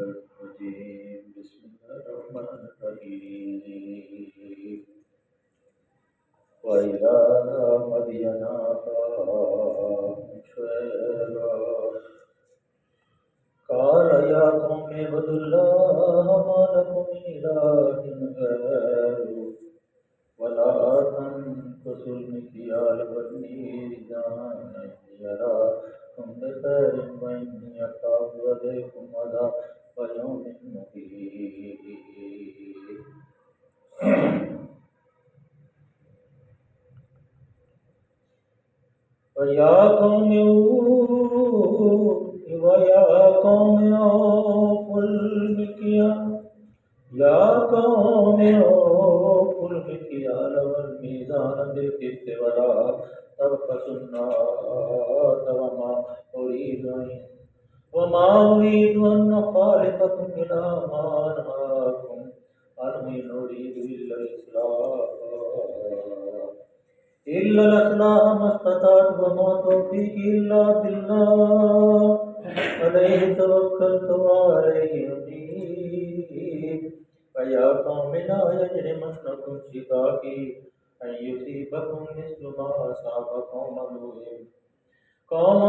الرجيم بسم الله الرحمن الرحيم وإلى مدين أخاهم شعيبا قال يا قوم اعبدوا الله ما لكم من إله غيره ولا تنقصوا المكيال والميزان يراكم بخير وإني أخاف عليكم عذاب يوم محيط ويا قوم أوفوا المكيال والميزان بالقسط ولا تبخسوا الناس وما أريد أن أخالفكم إلى ما أنهاكم عنه إن أريد إلا الإصلاح ما استطعت وما توفيقي إلا بالله عليه توكلت وعليه أنيب ويا قوم لا يجرمنكم شقاقي أن يصيبكم مثل ما أصاب قوم نوح وقوم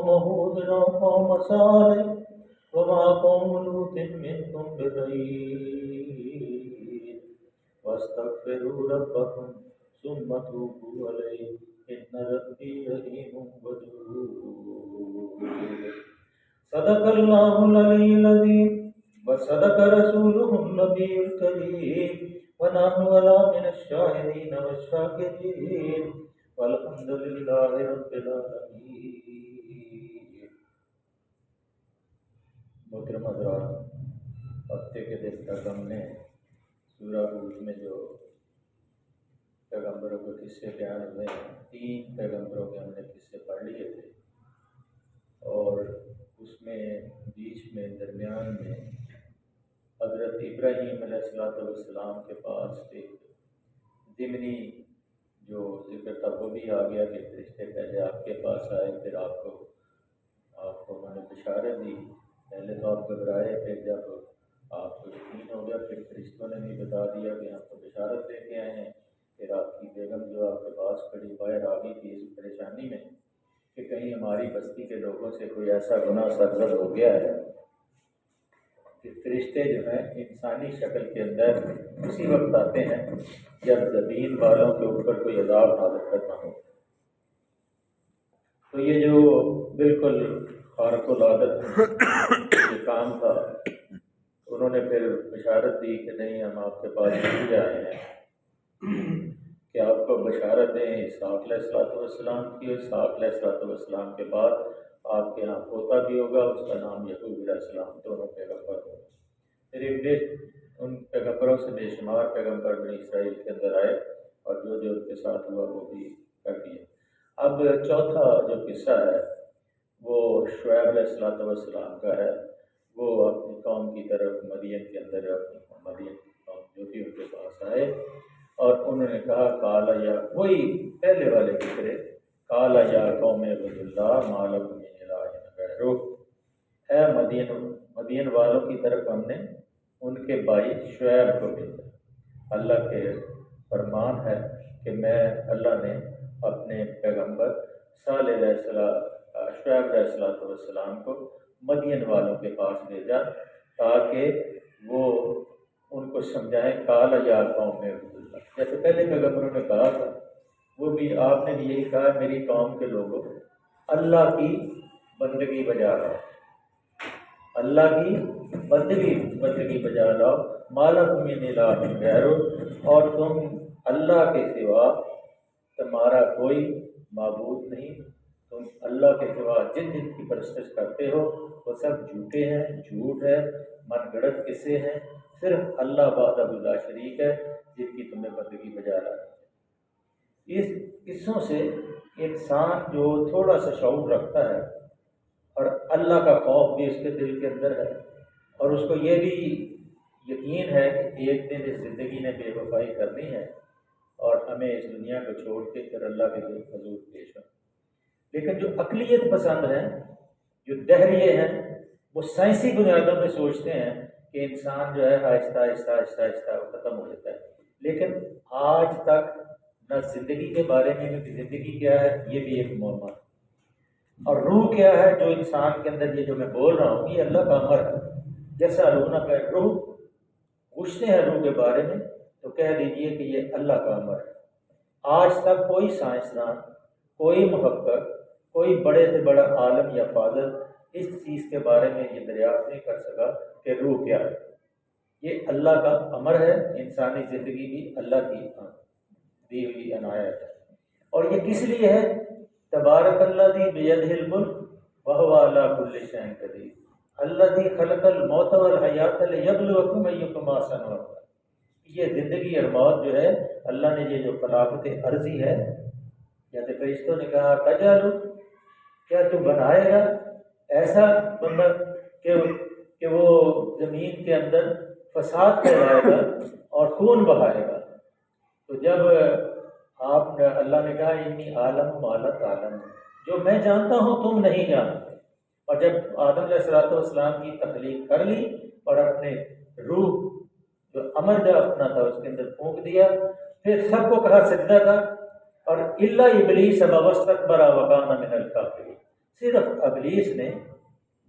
هود وقوم صالح وما قوم لوط منكم ببعيد واستغفروا ربكم ثم توبوا عليه إن ربي رحيم ودود صدق الله العلي العظيم وصدق رسوله النبي الكريم ونحن على من الشاهدين والشاكرين والحمد لله رب العالمين. محترم حضرات، ہفتے کے دن تک ہم نے سورہ ہود میں جو پیغمبروں کے قصے بیان ہوئے ہیں، 3 پیغمبروں کے ہم نے قصے پڑھ لیے تھے، اور اس میں بیچ میں درمیان میں حضرت ابراہیم علیہ السلام کے پاس ایک ضمنی جو ذکر تھا وہ بھی آ گیا کہ فرشتے پہلے آپ کے پاس آئے، پھر آپ کو انہوں نے بشارت دی. پہلے تو آپ گھبرائے، پھر جب آپ کو یقین ہو گیا پھر فرشتوں نے بھی بتا دیا کہ ہم کو بشارت دے کے آئے ہیں. پھر آپ کی بیگم جو آپ کے پاس کھڑی باہر آ گئی تھی اس پریشانی میں کہ کہیں ہماری بستی کے لوگوں سے کوئی ایسا گناہ سرزد ہو گیا ہے. کہ فرشتے جو ہیں انسانی شکل کے اندر اسی وقت آتے ہیں جب زمین والوں کے اوپر کوئی عذاب نازل کرنا ہو. تو یہ جو بالکل خارق العادت یہ کام تھا، انہوں نے پھر بشارت دی کہ نہیں، ہم آپ کے پاس نہیں آئے ہیں کہ آپ کو بشارت دیں اسحاق علیہ السلام کی. اسحاق علیہ السلام کے بعد آپ کے یہاں پوتا بھی ہوگا، اس کا نام یعقوب علیہ السلام، دونوں پیغمبر ہوں. پھر ان پیغمبروں سے بے شمار پیغمبر بنی اسرائیل کے اندر آئے اور جو ان کے ساتھ ہوا وہ بھی کر دیا. اب چوتھا جو قصہ ہے وہ شعیب علیہ السلام کا ہے. وہ اپنی قوم کی طرف مدین کے اندر اپنی مدین کی قوم جو بھی ان کے پاس آئے اور انہوں نے کہا کالا یا وہی پہلے والے فکرے کالا یا قوم عبد اللہ ما لکم من الہ غیرہ. ہے مدین والوں کی طرف ہم نے ان کے بھائی شعیب کو بھیجا. اللہ کے فرمان ہے کہ میں اللہ نے اپنے پیغمبر شعیب علیہ السلام کو مدین والوں کے پاس بھیجا تاکہ وہ ان کو سمجھائیں کالا یا قوم عبد اللہ. جیسے پہلے پیغمبروں نے کہا تھا، وہ بھی آپ نے بھی یہی کہا میری قوم کے لوگوں اللہ کی بندگی بجا لاؤ، اللہ کی بندگی بجا لاؤ. ما لکم من الہ غیرہ، اور تم اللہ کے سوا تمہارا کوئی معبود نہیں. تم اللہ کے سوا جن کی پرستش کرتے ہو وہ سب جھوٹے ہیں، جھوٹ ہے، من گڑت قصے ہیں. صرف اللہ وحدہ لا شریک ہے جن کی تمہیں بندگی بجا رہا ہے. اس قصوں سے انسان جو تھوڑا سا شعور رکھتا ہے اور اللہ کا خوف بھی اس کے دل کے اندر ہے اور اس کو یہ بھی یقین ہے کہ ایک دن اس زندگی نے بے وفائی کرنی ہے اور ہمیں اس دنیا کو چھوڑ کے پھر اللہ کے حضور پیش ہو. لیکن جو عقلیت پسند ہیں، جو دہریے ہیں، وہ سائنسی بنیادوں پہ سوچتے ہیں کہ انسان جو ہے آہستہ آہستہ آہستہ آہستہ ختم ہو جاتا ہے، لیکن آج تک نہ زندگی کے بارے میں کہ زندگی کیا ہے یہ بھی ایک معمہ ہے، اور روح کیا ہے جو انسان کے اندر، یہ جو میں بول رہا ہوں یہ اللہ کا امر ہے۔ جیسا روح کا روح پوچھتے ہیں روح کے بارے میں تو کہہ دیجئے کہ یہ اللہ کا امر ہے۔ آج تک کوئی سائنسدان، کوئی محقق، کوئی بڑے سے بڑا عالم یا فاضل اس چیز کے بارے میں یہ دریافت نہیں کر سکا کہ روح کیا ہے۔ یہ اللہ کا امر ہے، انسانی زندگی بھی اللہ کی دی ہوئی عنایت ہے۔ اور یہ کس لیے ہے؟ تبارک الذی بیدہ الملک وہو علی کل شیء قدیر الذی خلق الموت والحیات لیبلوکم ایکم احسن عملا۔ یہ زندگی اور موت جو ہے اللہ نے یہ جو خلافت عرضی ہے، جیسے فرشتوں نے کہا تجعل، کیا تو بنائے گا ایسا بندہ کہ وہ زمین کے اندر فساد پھیلائے گا اور خون بہائے گا؟ تو جب آپ نے، اللہ نے کہا انی عالم ما لا تعلمون، جو میں جانتا ہوں تم نہیں جانتے۔ اور جب آدم علیہ السلام کی تخلیق کر لی اور اپنے روح جو امر جو اپنا تھا اس کے اندر پھونک دیا، پھر سب کو کہا سجدہ کر، اور الا ابلیس ابى واستكبر وكان من الكافرين، صرف ابلیس نے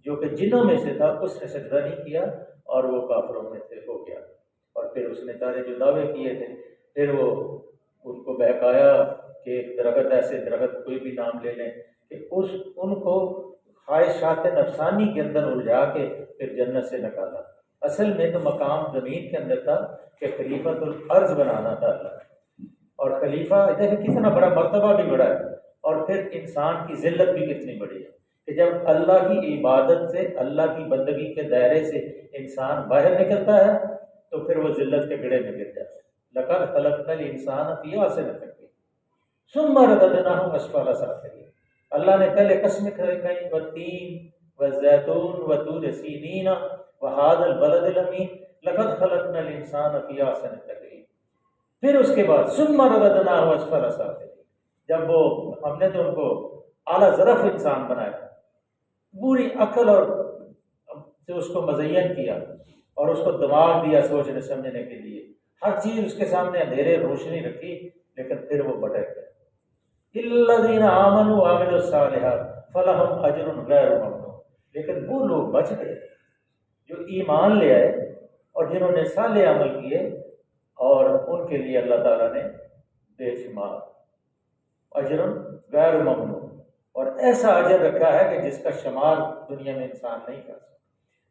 جو کہ جنوں میں سے تھا اس نے سجدہ نہیں کیا اور وہ کافروں میں سے ہو گیا۔ اور پھر اس نے سارے جو دعوے کیے تھے پھر وہ ان کو بہکایا کہ ایک درخت، ایسے درخت کوئی بھی نام لے لیں، کہ ان کو خواہشات نفسانی کے اندر الجھا کے پھر جنت سے نکالا۔ اصل میں تو مقام زمین کے اندر تھا کہ خلیفۃ الارض بنانا تھا اللہ، اور خلیفہ دیکھیں کتنا بڑا مرتبہ بھی بڑا ہے، اور پھر انسان کی ذلت بھی کتنی بڑی ہے کہ جب اللہ کی عبادت سے، اللہ کی بندگی کے دائرے سے انسان باہر نکلتا ہے تو پھر وہ ذلت کے گڑھے میں گر جاتا ہے۔ لقد خلقنا الانسان فی احسن تقویم ثم رددناه اسفل سافلین۔ اللہ نے پہلے قسمیں کھائی والتین والزیتون وطور سینین وہذا البلد الامین لقد خلقنا الانسان فی احسن تقویم۔ پھر اس کے بعد ثم رددناه اسفل سافلین، جب وہ ہم نے تو ان کو اعلیٰ ظرف انسان بنایا، پوری عقل اور سے اس کو مزین کیا اور اس کو دماغ دیا سوچنے سمجھنے کے لیے، ہر چیز اس کے سامنے اندھیرے روشنی رکھی، لیکن پھر وہ بھٹک گئے۔ الذین آمنوا وعملوا الصالحات فلہم اجر غیر ممنون، لیکن وہ لوگ بچ گئے جو ایمان لے آئے اور جنہوں نے صالح عمل کیے، اور ان کے لیے اللہ تعالیٰ نے بے شمار اجر غیر ممنون، اور ایسا اجر رکھا ہے کہ جس کا شمار دنیا میں انسان نہیں کر سکتا۔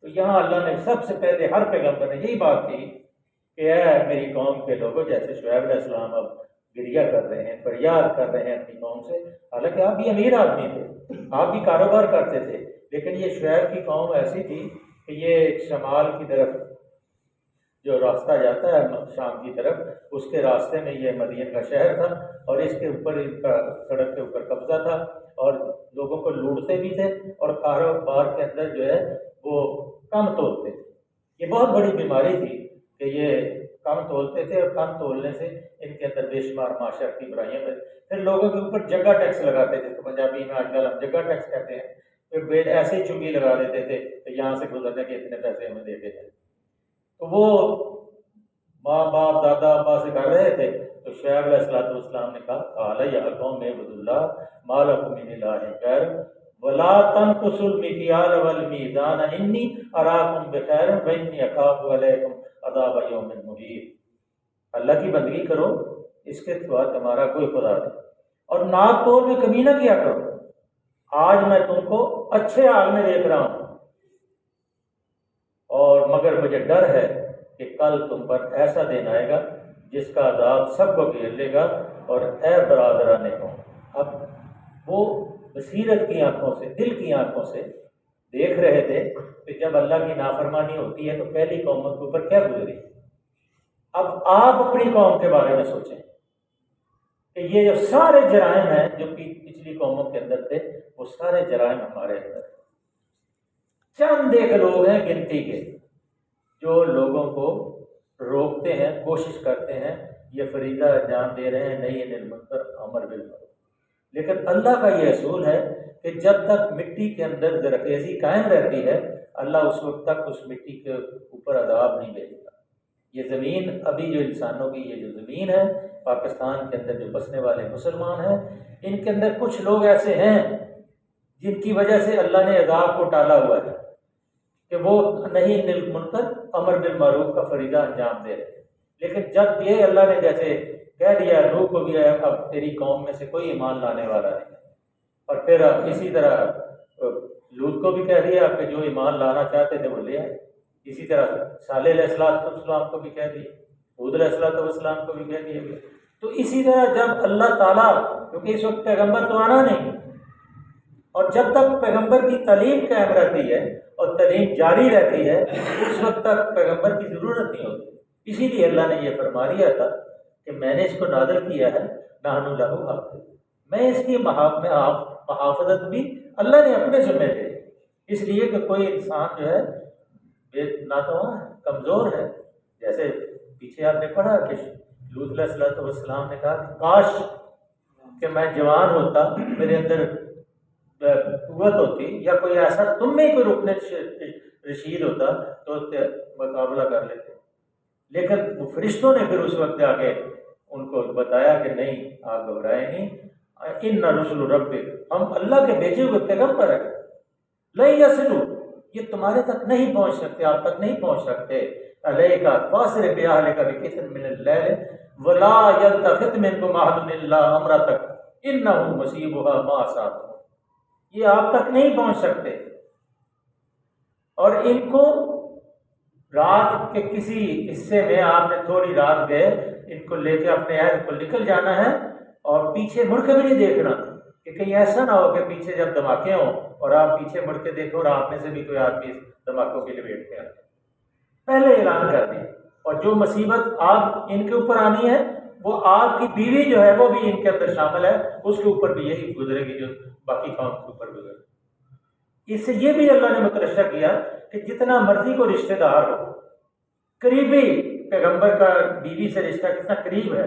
تو یہاں اللہ نے سب سے پہلے ہر پیغمبر نے یہی بات کی کہ اے میری قوم کے لوگوں، جیسے شعیب علیہ السلام اب گریہ کر رہے ہیں، فریاد کر رہے ہیں اپنی قوم سے، حالانکہ آپ بھی امیر آدمی تھے، آپ بھی کاروبار کرتے تھے، لیکن یہ شعیب کی قوم ایسی تھی کہ یہ شمال کی طرف جو راستہ جاتا ہے شام کی طرف، اس کے راستے میں یہ مدین کا شہر تھا، اور اس کے اوپر ان کا سڑک کے اوپر قبضہ تھا، اور لوگوں کو لوٹتے بھی تھے، اور کاروبار کے اندر جو ہے وہ کم تولتے تھے۔ یہ بہت بڑی بیماری تھی کہ یہ کم تولتے تھے، اور کم تولنے سے ان کے اندر بے شمار معاشرتی برائیاں تھیں۔ پھر لوگوں کے اوپر جگہ ٹیکس لگاتے تھے، تو پنجابی میں آج کل ہم جگہ ٹیکس کہتے ہیں، پھر ایسے ہی چنگی لگا دیتے تھے کہ یہاں سے گزرنے کے اتنے پیسے ہمیں دے کے جائیں۔ تو وہ ماں باپ دادا ابا سے کر رہے تھے، تو شعیب علیہ السلام نے کہا قال یا قوم اعبدوا اللہ ما لکم من الہ غیرہ ولا تنقصوا المکیال والمیزان انی اراکم بخیر وانی اخاف علیکم عذاب یوم محیط۔ اللہ کی بندگی کرو، اس کے سوا تمہارا کوئی خدا نہیں، اور ناپ تول میں کمی نہ کیا کرو۔ آج میں تم کو اچھے حال میں دیکھ رہا ہوں، اور مگر مجھے ڈر ہے کہ کل تم پر ایسا دن آئے گا جس کا عذاب سب کو گھیر لے گا۔ اور اے برادران قوم، اب وہ بصیرت کی آنکھوں سے، دل کی آنکھوں سے دیکھ رہے تھے کہ جب اللہ کی نافرمانی ہوتی ہے تو پہلی قوموں کے اوپر کیا گزری۔ اب آپ اپنی قوم کے بارے میں سوچیں کہ یہ جو سارے جرائم ہیں جو پچھلی قوموں کے اندر تھے، وہ سارے جرائم ہمارے اندر ہیں۔ چند ایک لوگ ہیں گنتی کے جو لوگوں کو روکتے ہیں، کوشش کرتے ہیں، یہ فریضہ انجام دے رہے ہیں نہیں للمنکر امر بالمعروف، لیکن اللہ کا یہ اصول ہے کہ جب تک مٹی کے اندر زرخیزی قائم رہتی ہے اللہ اس وقت تک اس مٹی کے اوپر عذاب نہیں بھیجتا۔ یہ زمین ابھی جو انسانوں کی یہ جو زمین ہے پاکستان کے اندر جو بسنے والے مسلمان ہیں، ان کے اندر کچھ لوگ ایسے ہیں جن کی وجہ سے اللہ نے عذاب کو ٹالا ہوا ہے کہ وہ نہیں المنکر امر بالمعروف کا فریضہ انجام دے رہے، لیکن جب یہ اللہ نے جیسے کہہ دیا نوح کو بھی اب تیری قوم میں سے کوئی ایمان لانے والا نہیں، اور پھر اسی طرح لوط کو بھی کہہ دیا کہ جو ایمان لانا چاہتے تھے وہ لے آئے، اسی طرح صالح علیہ السلام کو بھی کہہ دیا، حود علیہ السلام کو بھی کہہ دیا گیا۔ تو اسی طرح جب اللہ تعالیٰ، کیونکہ اس وقت پیغمبر تو آنا نہیں، اور جب تک پیغمبر کی تعلیم قائم رہتی ہے اور تعلیم جاری رہتی ہے اس وقت تک پیغمبر کی ضرورت نہیں ہوتی۔ اسی لیے اللہ نے یہ فرما دیا تھا کہ میں نے اس کو نازل کیا ہے نحن لہ حافظ، میں اس کی محافظت بھی اللہ نے اپنے ذمہ دے، اس لیے کہ کوئی انسان جو ہے بے ناتواں ہے، کمزور ہے، جیسے پیچھے آپ نے پڑھا کہ لوط علیہ السلام نے کہا کہ کاش کہ میں جوان ہوتا، میرے اندر قوت ہوتی، یا کوئی ایسا تم میں کوئی رکن رشید ہوتا تو مقابلہ کر لیتے، لیکن وہ فرشتوں نے پھر اس وقت آ کے ان کو بتایا کہ نہیں آپ گھبرائیں نہیں، ان رسل ربک، ہم اللہ کے بھیجے ہوئے پیغمبر ہیں، لن یصلوا، یہ تمہارے تک نہیں پہنچ سکتے، آپ تک نہیں پہنچ سکتے، علیک فاصر باہلک بقطع من اللیل ولا یلتفت منکم احد الا امرتک انہ مصیبها ما اصابهم، یہ آپ تک نہیں پہنچ سکتے، اور ان کو رات کے کسی حصے میں آپ نے تھوڑی رات گئے، ان کو لے کے اپنے اہل کو نکل جانا ہے اور پیچھے مڑ کے بھی نہیں دیکھنا، کہ کہیں ایسا نہ ہو کہ پیچھے جب دھماکے ہوں اور آپ پیچھے مڑ کے دیکھو اور آپ میں سے بھی کوئی آدمی دھماکوں کی لپیٹ کے آئے، پہلے اعلان کر دیا۔ اور جو مصیبت آپ ان کے اوپر آنی ہے وہ آپ کی بیوی جو ہے وہ بھی ان کے اندر شامل ہے، اس کے اوپر بھی یہی گزرے گی جو باقی قوم کے اوپر گزرے گی۔ اس سے یہ بھی اللہ نے مترشح کیا کہ جتنا مرضی کو رشتہ دار ہو، قریبی پیغمبر کا بیوی سے رشتہ کتنا قریب ہے،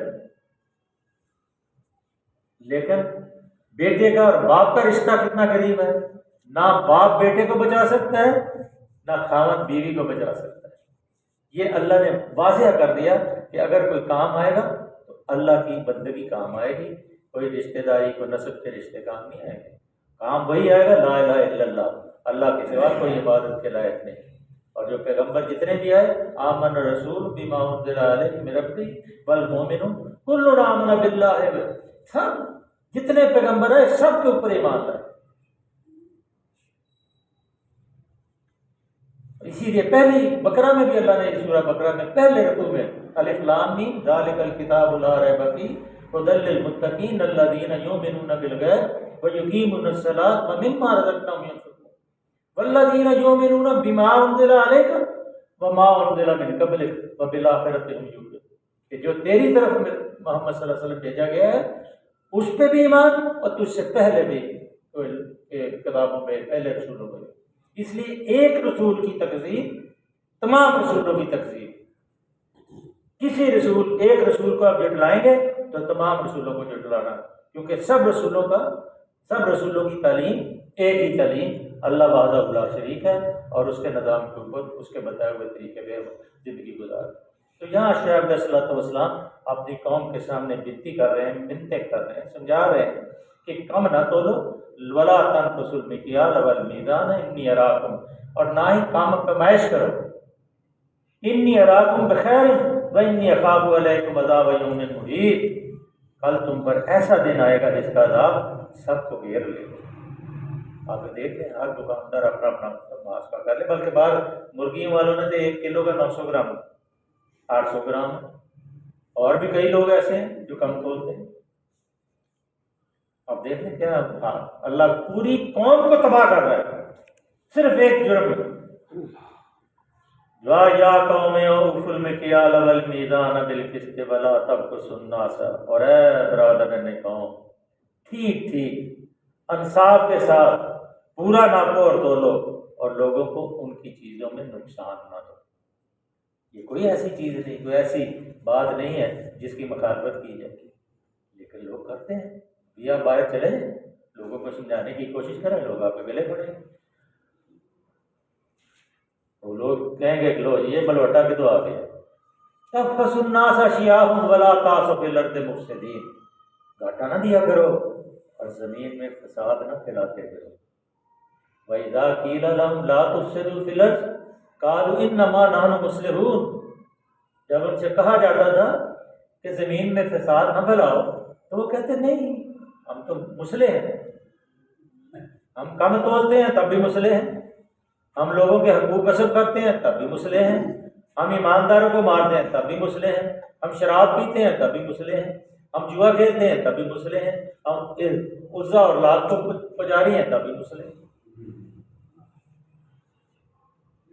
لیکن بیٹے کا اور باپ کا رشتہ کتنا قریب ہے، نہ باپ بیٹے کو بچا سکتا ہے نہ خاوند بیوی کو بچا سکتا ہے۔ یہ اللہ نے واضح کر دیا کہ اگر کوئی کام آئے گا تو اللہ کی بندگی کام آئے گی، کوئی رشتہ داری کو نسب کے رشتے کام نہیں آئے گے، کام وہی آئے گا لا الہ الا اللہ، اللہ کے سوا کوئی عبادت کے لائق نہیں۔ اور جو پیغمبر جتنے بھی آئے، آمن رسول بما انزل الیہ من ربہ والمؤمنون کل آمن باللہ، سب جتنے پیغمبر ہیں سب کے اوپر ایمان لائے۔ اسی لیے پہلی بقرہ میں بھی اللہ نے سورہ بقرہ میں پہلے رکوع میں الف لام میم ذالک الکتاب لا ریب فیہ ھدی للمتقین الذین یؤمنون بالغیب ویقیمون الصلاۃ ومما رزقناہم ینفقون والذین یؤمنون بما انزل الیک وما انزل من قبلک وبالآخرۃ هم یوقنون، کہ جو تیری طرف محمد صلی اللہ علیہ وسلم بھیجا گیا ہے اس پہ بھی ایمان، اور تجھ سے پہلے بھی کتابوں پہ پہلے رسولوں پہ۔ اس لیے ایک رسول کی تکذیب تمام رسولوں کی تکذیب، کسی رسول ایک رسول کو آپ جھٹلائیں گے تو تمام رسولوں کو جھٹلانا، کیونکہ سب رسولوں کی تعلیم ایک ہی تعلیم، اللہ وحدہ لا شریک ہے، اور اس کے نظام کے اوپر اس کے بتائے ہوئے طریقے پہ زندگی گزار۔ تو یہاں شعیب علیہ الصلوۃ والسلام اپنی قوم کے سامنے بنتی کر رہے ہیں، منتیں کر رہے ہیں، سمجھا رہے ہیں کہ کم نہ تولو ولا تنقصوا المکیال والمیزان انی اراکم، اور نہ ہی کام پیمائش کرو، انی اراکم بخیر وانی اخاف علیکم عذاب یوم محیط، کل تم پر ایسا دن آئے گا جس کا عذاب سب کو گھیر لے گا۔ آپ دیکھ لیں ہر دکاندار اپنا اپنا محاسبہ کر لے، بلکہ بعض مرغیوں والوں نے تو 1 کلو کا 900 گرام 800 گرام، اور بھی کئی لوگ ایسے ہیں جو کم تولتے ہیں۔ اب دیکھ لیں کیا اللہ پوری قوم کو تباہ کر رہا ہے صرف ایک جرم میں، یا قوم اوفوا المکیال والمیزان بالقسط ولا تبخسوا الناس، اور اے برادران قوم ٹھیک انصاف کے ساتھ پورا ناپو اور تولو، اور لوگوں کو ان کی چیزوں میں نقصان نہ دو۔ یہ کوئی ایسی چیز نہیں، کوئی ایسی بات نہیں ہے جس کی مخالفت کی جائے، لیکن لوگ کرتے ہیں۔ یا باہر چلے لوگوں کو سمجھانے کی کوشش کریں، لوگ آپ کے گلے پڑیں گے، وہ لوگ کہیں گے کہ لو یہ بلوٹا بھی تو آ گیا۔ تبخس الناس اشیاءهم ولا تعثوا فی الارض مفسدین، گھاٹا نہ دیا کرو اور زمین میں فساد نہ پھیلاتے کرو۔ وَإِذَا قِيلَ لَهُمْ لَا تُفْسِدُوا فِي الْأَرْضِ قَالُوا إِنَّمَا نَحْنُ مُصْلِحُونَ، جب ان سے کہا جاتا تھا کہ زمین میں فساد نہ پھیلاؤ تو وہ کہتے نہیں ہم تو مصلح ہیں، ہم کم تولتے ہیں تب بھی مصلح ہیں، ہم لوگوں کے حقوق غصب کرتے ہیں تب بھی مصلح ہیں، ہم ایمانداروں کو مارتے ہیں تب بھی مصلح ہیں، ہم شراب پیتے ہیں تب بھی مصلح ہیں، ہم جوا کھیلتے ہیں تب بھی مصلح ہیں، ہم عزا اور لات کو پجاری ہیں تب بھی مصلح ہیں۔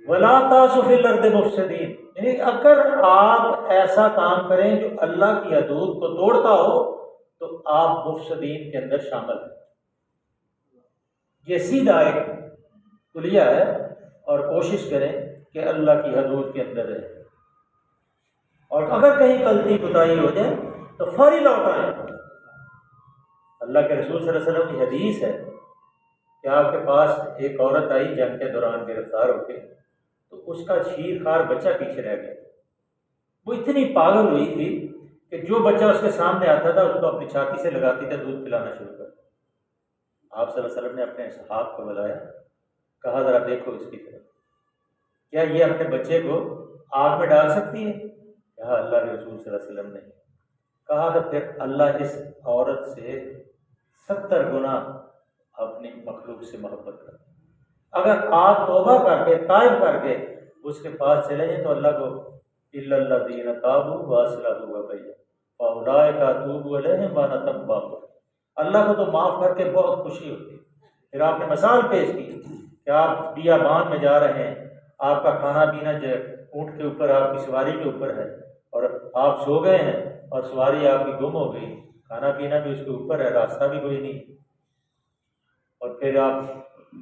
وَلَا تَعْثُوا فِي الْأَرْضِ مُفْسِدِينَ، یعنی اگر آپ ایسا کام کریں جو اللہ کی حدود کو توڑتا ہو تو آپ مفسدین کے اندر شامل ہیں۔ یہ سیدھا ایک کلیہ ہے، اور کوشش کریں کہ اللہ کی حدود کے اندر رہیں، اور اگر کہیں غلطی کوتاہی ہو جائے تو فوری لوٹ آئیں۔ اللہ کے رسول صلی اللہ علیہ وسلم کی حدیث ہے کہ آپ کے پاس ایک عورت آئی جنگ کے دوران گرفتار ہو کے، تو اس کا شیر خوار بچہ پیچھے رہ گیا۔ وہ اتنی پاگل ہوئی تھی کہ جو بچہ اس کے سامنے آتا تھا اس کو اپنی چھاتی سے لگاتی تھی، دودھ پلانا شروع کر۔ آپ صلی اللہ علیہ وسلم نے اپنے صحابہ کو بلایا، کہا ذرا دیکھو اس کی طرف، کیا یہ اپنے بچے کو آگ میں ڈال سکتی ہے؟ کہا اللہ کے رسول صلی اللہ علیہ وسلم نے کہا تو پھر اللہ اس عورت سے 70 گنا اپنی مخلوق سے محبت کرتا۔ اگر آپ توبہ کر کے تائب کر کے اس کے پاس چلے جائیں تو اللہ کو الا الذین تابوا واصلحوا وبینوا فاولئک اتوب علیہم وانا التواب، اللہ کو تو معاف کر کے بہت خوشی ہوتی ہے۔ پھر آپ نے مثال پیش کی کہ آپ بیابان میں جا رہے ہیں، آپ کا کھانا پینا جو اونٹ کے اوپر، آپ کی سواری کے اوپر ہے، اور آپ سو گئے ہیں اور سواری آپ کی گم ہو گئی، کھانا پینا بھی اس کے اوپر ہے، راستہ بھی کوئی نہیں، اور پھر آپ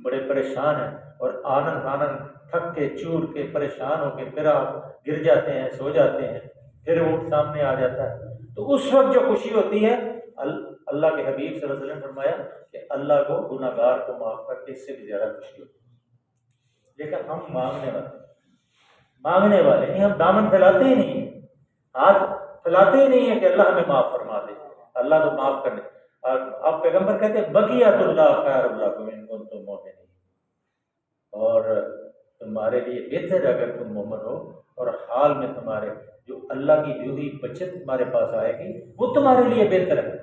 بڑے پریشان ہیں، اور آنن آنن تھک کے چور کے پریشان ہو کے پھر آپ گر جاتے ہیں، سو جاتے ہیں، پھر اونٹ سامنے آ جاتا ہے، تو اس وقت جو خوشی ہوتی ہے، اللہ کے حبیب صلی اللہ علیہ وسلم نے فرمایا کہ اللہ کو گناہ گار کو معاف کر کے اس سے بھی زیادہ خوشی ہوتی ہے۔ لیکن ہم مانگنے والے نہیں، ہم دامن پھیلاتے ہی نہیں ہیں، ہاتھ پھیلاتے ہی نہیں ہیں کہ اللہ ہمیں معاف فرما دے، اللہ تو معاف کرنے۔ اب پیغمبر کہتے ہیں بقیت اللہ خیر لکم ان کنتم مؤمنین، اور تمہارے لیے بہتر ہے اگر تم مومن ہو، اور حال میں تمہارے جو اللہ کی دی ہوئی بچت تمہارے پاس آئے گی وہ تمہارے لیے بہتر ہے،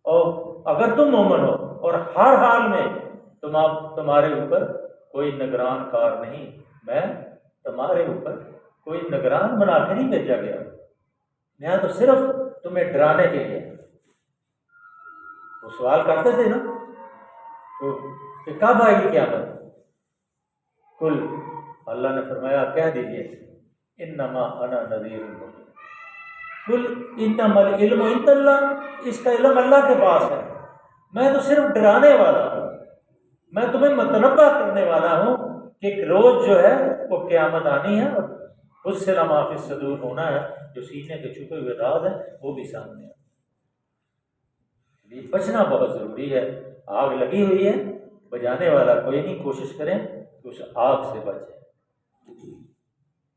اور اگر تم مومن ہو اور ہر حال میں تمہارے اوپر کوئی نگران کار نہیں، میں تمہارے اوپر کوئی نگران بنا کے نہیں بھیجا گیا، میں تو صرف تمہیں ڈرانے کے لیے۔ وہ سوال کرتے تھے نا تو کہ کب آئے گی قیامت؟ کل اللہ نے فرمایا کہہ دیجیے انما انا نذیر مبین، کل انما العلم عند اللہ، اس کا علم اللہ کے پاس ہے، میں تو صرف ڈرانے والا ہوں، میں تمہیں متنبہ کرنے والا ہوں کہ ایک روز جو ہے وہ قیامت آنی ہے، اور اس سے ما فی الصدور ہونا ہے، جو سینے کے چھپے ہوئے راز ہیں وہ بھی سامنے آئے۔ بچنا بہت ضروری ہے، آگ لگی ہوئی ہے، بجانے والا کوئی نہیں، کوشش کریں کہ اس آگ سے بچیں۔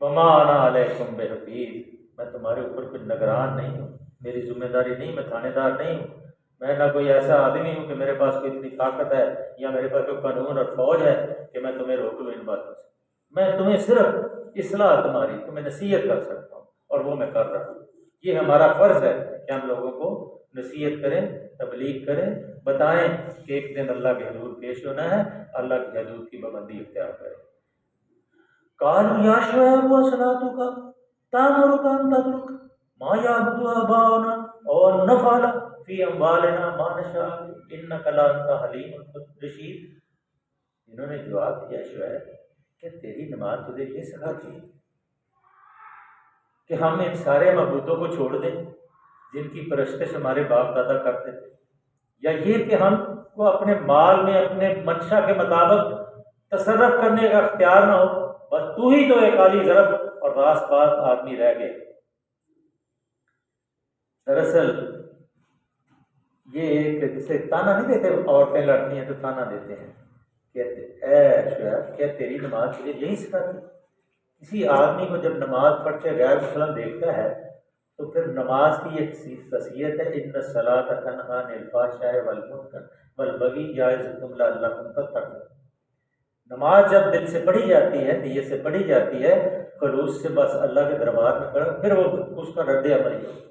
وما انا علیکم بحفیظ، میں تمہارے اوپر کوئی نگران نہیں ہوں، میری ذمہ داری نہیں، میں تھانے دار نہیں ہوں، میں نہ کوئی ایسا آدمی ہوں کہ میرے پاس کوئی اتنی طاقت ہے یا میرے پاس کوئی قانون اور فوج ہے کہ میں تمہیں روک لوں ان باتوں سے، میں تمہیں صرف اصلاح تمہاری، تمہیں نصیحت کر سکتا ہوں، اور وہ میں کر رہا ہوں۔ یہ ہمارا فرض ہے کہ ہم لوگوں کو نصیحت کریں، تبلیغ کریں، بتائیں کہ ایک دن اللہ کے حضور پیش ہونا ہے، اللہ کی حدود کی پابندی اختیار کریں۔ قالوا یا شعیب وصلاتک تأمرک ان تترک ما یعبد آباؤنا اور نفعل فی اموالنا ما نشاء انک لانت حلیم رشید۔ انہوں نے جواب دیا شعیب کہ تیری نماز تجھے یہ سکھاتی ہے کہ ہم ان سارے معبودوں کو چھوڑ دیں جن کی پرستش ہمارے باپ دادا کرتے تھے، یا یہ کہ ہم کو اپنے مال میں اپنے منشا کے مطابق تصرف کرنے کا اختیار نہ ہو، بس تو ہی تو ایک عالی ظرف اور راست باز آدمی رہ گئے۔ دراصل یہ ایک جسے تانا نہیں دیتے، عورتیں لڑتی ہیں تو تانا دیتے ہیں، کہتے اے شعیب کیا تیری نماز تجھے یہی سکھاتی؟ کسی آدمی کو جب نماز پڑھتے غیر مسلم دیکھتا ہے تو پھر نماز کی ایک خاصیت ہے، ان الصلاۃ تنہی عن الفحشاء والمنکر والبغی یعظکم لعلکم تتقون۔ نماز جب دل سے پڑھی جاتی ہے، نیت سے پڑھی جاتی ہے، خلوص سے بس اللہ کے دربار میں کرو، پھر وہ اس کا رد عمل ہی ہوگا۔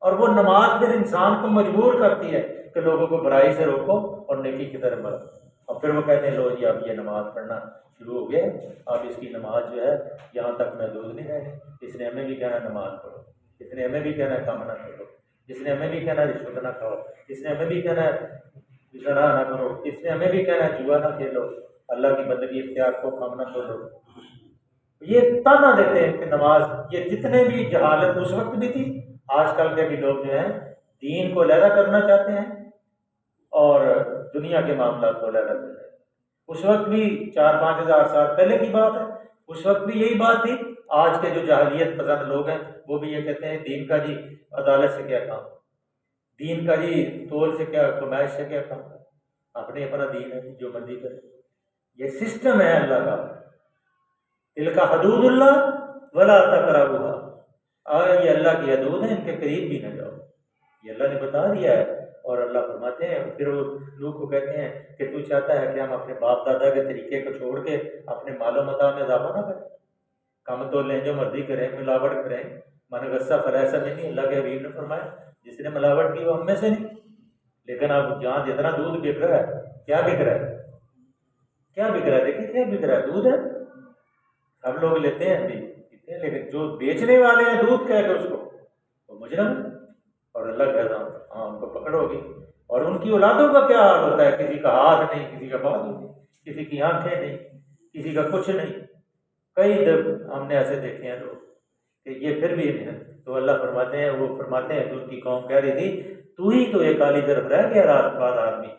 اور وہ نماز پھر انسان کو مجبور کرتی ہے کہ لوگوں کو برائی سے روکو اور نیکی کی طرف بڑھو۔ اور پھر وہ کہتے ہیں لو جی اب یہ نماز پڑھنا شروع ہو گیا، اب اس کی نماز جو ہے یہاں تک محدود نہیں رہے گی، اس نے ہمیں بھی کہنا نماز پڑھو، اس نے ہمیں بھی کہنا ہے کام نہ کرو، اس نے ہمیں بھی کہنا ہے رشوت نہ کھاؤ، اس نے ہمیں بھی کہنا ہے زنا نہ کرو، اس نے ہمیں بھی کہنا ہے جوا نہ کھیلو، اللہ کی بندگی اختیار کو کام نہ کرو۔ یہ تانا دیتے ہیں کہ نماز، یہ جتنے بھی جہالت اس وقت بھی تھی، آج کل کے بھی لوگ جو ہیں دین کو علیحدہ کرنا چاہتے ہیں اور دنیا کے معاملات کو علیحدہ کرنا چاہتے ہیں۔ اس وقت بھی 4-5 ہزار سال پہلے کی بات ہے، اس وقت بھی یہی بات تھی۔ آج کے جو جاہلیت پسند لوگ ہیں وہ بھی یہ کہتے ہیں دین کا جی عدالت سے کیا کام، دین کا جی تول سے کیا، کمائش سے کیا کام، اپنے اپنا دین ہے جو مرضی کرے۔ یہ سسٹم ہے اللہ کا، تلک حدود اللہ ولا تقربوها، یہ اللہ کی حدود ہیں، ان کے قریب بھی نہ جاؤ، یہ اللہ نے بتا دیا ہے۔ اور اللہ فرماتے ہیں، پھر وہ لوگ کو کہتے ہیں کہ تو چاہتا ہے کہ ہم اپنے باپ دادا کے طریقے کو چھوڑ کے اپنے مال و متاع میں اضافہ نہ کریں، کم تو لیں جو مرضی کریں، ملاوٹ کریں، من غصہ فلیسا نہیں، اللہ کے حبیب نے فرمایا جس نے ملاوٹ کی وہ ہم میں سے نہیں۔ لیکن اب جہاں جتنا دودھ بک رہا ہے، کیا بک رہا ہے، کیا بک رہا ہے، دیکھیے کیا بک رہا ہے، دودھ ہے۔ ہم لوگ لیتے ہیں بھی پیتے ہیں، لیکن جو بیچنے والے ہیں دودھ کہہ کے اس کو، وہ مجرم ہے، اور اللہ کہتا ہوں ہاں ان کو پکڑ ہوگی۔ اور ان کی اولادوں کا کیا حال ہوتا ہے، کسی کا ہاتھ نہیں، کسی کا بازو نہیں، کسی کی آنکھیں نہیں، کسی کا کچھ نہیں۔ کئی دفعہ ہم نے ایسے دیکھے ہیں لوگ کہ یہ پھر بھی ہیں، تو اللہ فرماتے ہیں، وہ فرماتے ہیں کہ ان کی قوم کہہ رہی تھی تو ہی تو ایک کالی طرف رہ گیا رات بعد آدمی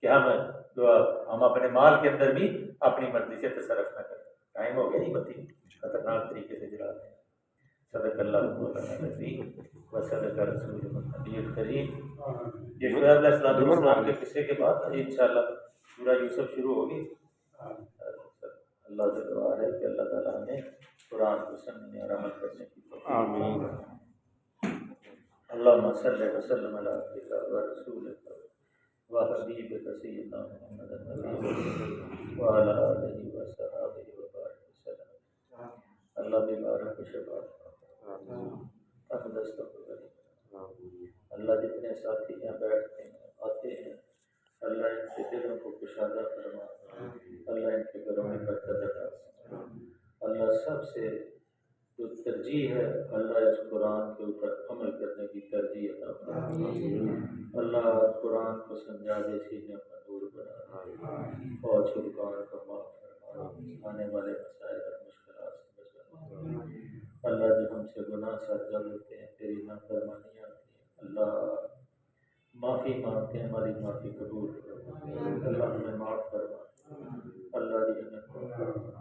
کہ ہم اپنے مال کے اندر بھی اپنی مرضی سے تصرف نہ کریں۔ ٹائم ہو گیا، یہ بتی خطرناک طریقے سے جلا دیں۔ صدق اللہ مولانا العظیم و صدق رسول النبی الکریم۔ یہ شعیب علیہ السلام کے قصے کے بعد انشاءاللہ سورہ یوسف شروع ہوگی۔ اللہ سے دعا ہے کہ اللہ تعالیٰ ہمیں قرآن کو سمجھنے اور عمل کرنے کی توفیق عطا فرمائے۔ اللہم صلی وسلم علی عبدک و رسولک و حبیبک سیدنا محمد النبی وعلی آلہ و صحابہ وبارک وسلم۔ اللہ بیماروں کو شفا تندرست کرے۔ اللہ جتنے ساتھی یہاں بیٹھتے ہیں آتے ہیں، اللہ ان کے دلوں کو کشادہ فرما، اللہ ان کے گھروں میں برکت عطا فرما۔ اللہ سب سے جو ترجیح ہے، اللہ اس قرآن کے اوپر عمل کرنے کی ترجیح عطا فرما۔ اللہ قرآن کو سمجھا دے، سینے پر نور بنا، فوج کو دکان کو معاف فرما، آنے والے مسائل اور مشکلات سے بچا۔ اللہ جو ہم سے گناہ سرزد ہوتے ہیں، تیری نافرمانیاں ہوتی ہیں، اللہ معافی مانگتے ہیں، ہماری معافی قبول کرو، اللہ ہمیں معاف فرما، اللہ ہمیں معاف فرما۔